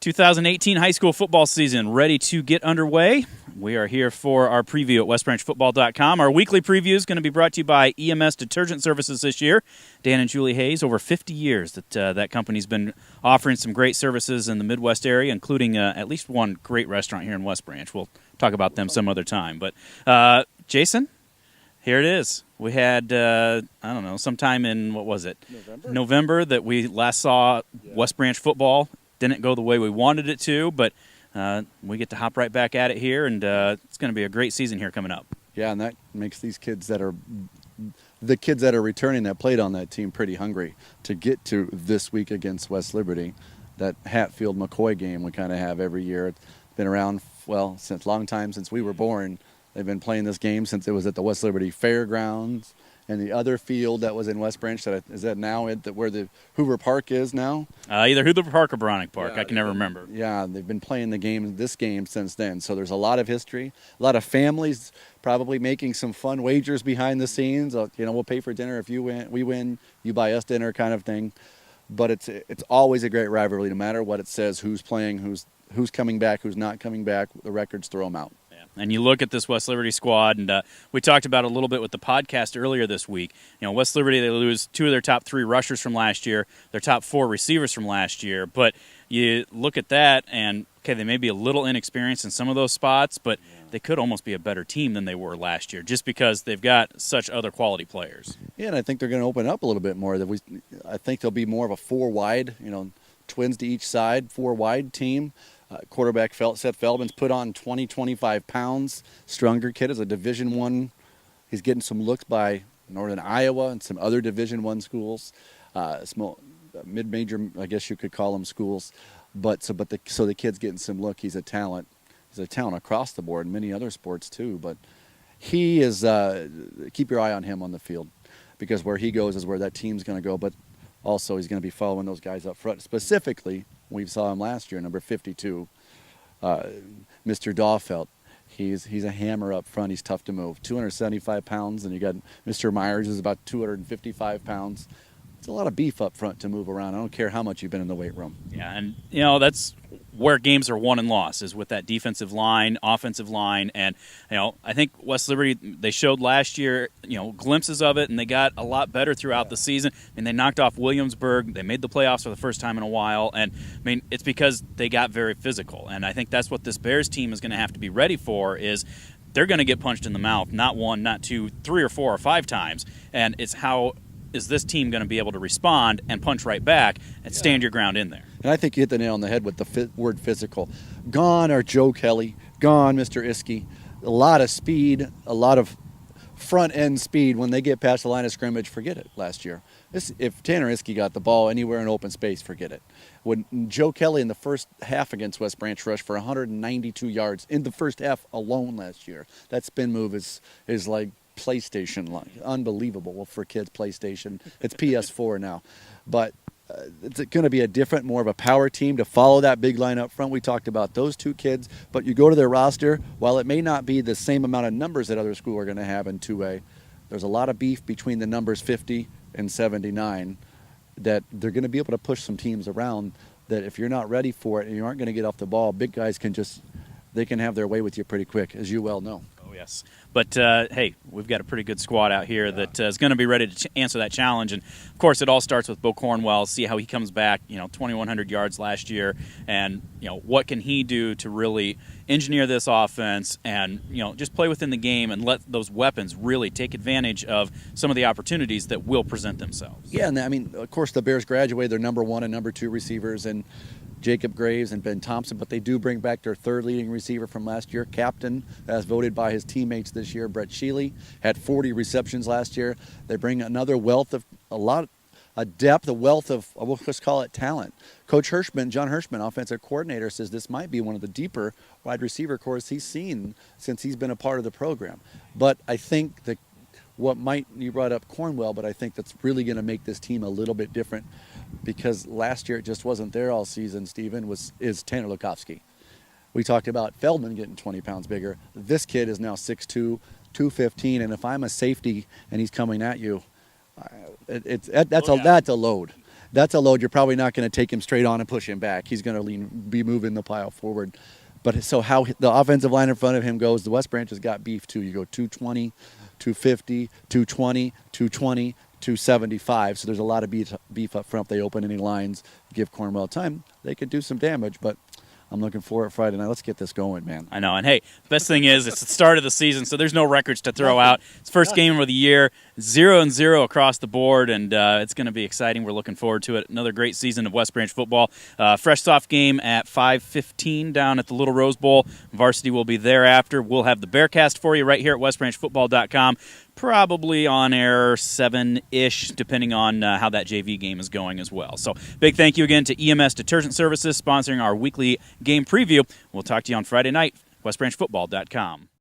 2018 high school football season ready to get underway. We are here for our preview at westbranchfootball.com. Our weekly preview is going to be brought to you by EMS Detergent Services this year. Dan and Julie Hayes, over 50 years that company's been offering some great services in the Midwest area, including at least one great restaurant here in West Branch. We'll talk about them some other time. But, Jason, here it is. We had, sometime in, November that we last saw West Branch football. Didn't go the way we wanted it to, but we get to hop right back at it here, and it's going to be a great season here coming up. Yeah, and that makes these kids that are returning that played on that team pretty hungry to get to this week against West Liberty. That Hatfield-McCoy game we kind of have every year. It's been around, since a long time, since we were born. They've been playing this game since it was at the West Liberty Fairgrounds. And the other field that was in West Branch, is that now where the Hoover Park is now? Either Hoover Park or Browning Park. Yeah, I can never remember. Yeah, they've been playing this game since then. So there's a lot of history, a lot of families probably making some fun wagers behind the scenes. We'll pay for dinner if you win, we win, you buy us dinner kind of thing. But it's always a great rivalry, no matter what it says, who's playing, who's coming back, who's not coming back. The records throw them out. And you look at this West Liberty squad, and we talked about it a little bit with the podcast earlier this week. West Liberty, they lose 2 of their top 3 rushers from last year, their top 4 receivers from last year. But you look at that, and, okay, they may be a little inexperienced in some of those spots, but they could almost be a better team than they were last year just because they've got such other quality players. Yeah, and I think they're going to open up a little bit more. I think they'll be more of a 4-wide, twins to each side, 4-wide team. Quarterback Seth Feldman's put on 25 pounds. Stronger kid is a Division I. He's getting some looks by Northern Iowa and some other Division I schools, small mid-major, I guess you could call them schools. So the kid's getting some look. He's a talent. He's a talent across the board in many other sports too. But he is keep your eye on him on the field, because where he goes is where that team's going to go. But also he's going to be following those guys up front, specifically. We saw him last year, number 52, Mr. Dawfelt. He's a hammer up front. He's tough to move. 275 pounds, and you got Mr. Myers is about 255 pounds. It's a lot of beef up front to move around. I don't care how much you've been in the weight room. Yeah, and that's where games are won and lost, is with that defensive line, offensive line, and I think West Liberty, they showed last year glimpses of it, and they got a lot better throughout the season. They knocked off Williamsburg. They made the playoffs for the first time in a while, and it's because they got very physical. And I think that's what this Bears team is going to have to be ready for. Is they're going to get punched in the mouth, not 1, not 2, 3 or 4 or 5 times, and it's how is this team going to be able to respond and punch right back and stand your ground in there. And I think you hit the nail on the head with the word physical. Gone are Joe Kelly. Gone Mr. Iskey. A lot of speed, a lot of front-end speed. When they get past the line of scrimmage, forget it last year. If Tanner Iskey got the ball anywhere in open space, forget it. When Joe Kelly in the first half against West Branch rushed for 192 yards in the first half alone last year. That spin move is like PlayStation line. Unbelievable. Well, for kids, PlayStation. It's PS4 now. But it's going to be a different, more of a power team to follow that big line up front. We talked about those 2 kids, but you go to their roster, while it may not be the same amount of numbers that other schools are going to have in 2A, there's a lot of beef between the numbers 50 and 79 that they're going to be able to push some teams around that if you're not ready for it and you aren't going to get off the ball, big guys can have their way with you pretty quick, as you well know. Oh, yes. But, hey, we've got a pretty good squad out here that is going to be ready to answer that challenge. And, of course, it all starts with Bo Cornwell, see how he comes back, 2,100 yards last year. And, what can he do to really engineer this offense and, just play within the game and let those weapons really take advantage of some of the opportunities that will present themselves. Yeah, and, of course, the Bears graduated their number 1 and number 2 receivers, and Jacob Graves and Ben Thompson, but they do bring back their 3rd leading receiver from last year, captain, as voted by his teammates this year. Brett Sheely had 40 receptions last year. They bring another wealth of a depth, a wealth of, we'll just call it talent. Coach Hirschman, John Hirschman, offensive coordinator, says this might be one of the deeper wide receiver cores he's seen since he's been a part of the program. But I think that you brought up Cornwell, but I think that's really going to make this team a little bit different, because last year it just wasn't there all season, Stephen, is Tanner Lukowski. We talked about Feldman getting 20 pounds bigger. This kid is now 6'2", 215, and if I'm a safety and he's coming at you, that's a load. that's a load you're probably not going to take him straight on and push him back. He's going to be moving the pile forward. But so how the offensive line in front of him goes, the West Branch has got beef too. You go 220, 250, 220, 220, 275. So there's a lot of beef up front. If they open any lines, give Cornwell time, they could do some damage. But I'm looking forward to Friday night. Let's get this going, man. I know. And, hey, best thing is it's the start of the season, so there's no records to throw out. It's first game of the year, 0-0 across the board, and it's going to be exciting. We're looking forward to it. Another great season of West Branch football. Fresh soft game at 5:15 down at the Little Rose Bowl. Varsity will be thereafter. We'll have the Bearcast for you right here at westbranchfootball.com. Probably on air 7-ish, depending on how that JV game is going as well. So big thank you again to EMS Detergent Services sponsoring our weekly game preview. We'll talk to you on Friday night, westbranchfootball.com.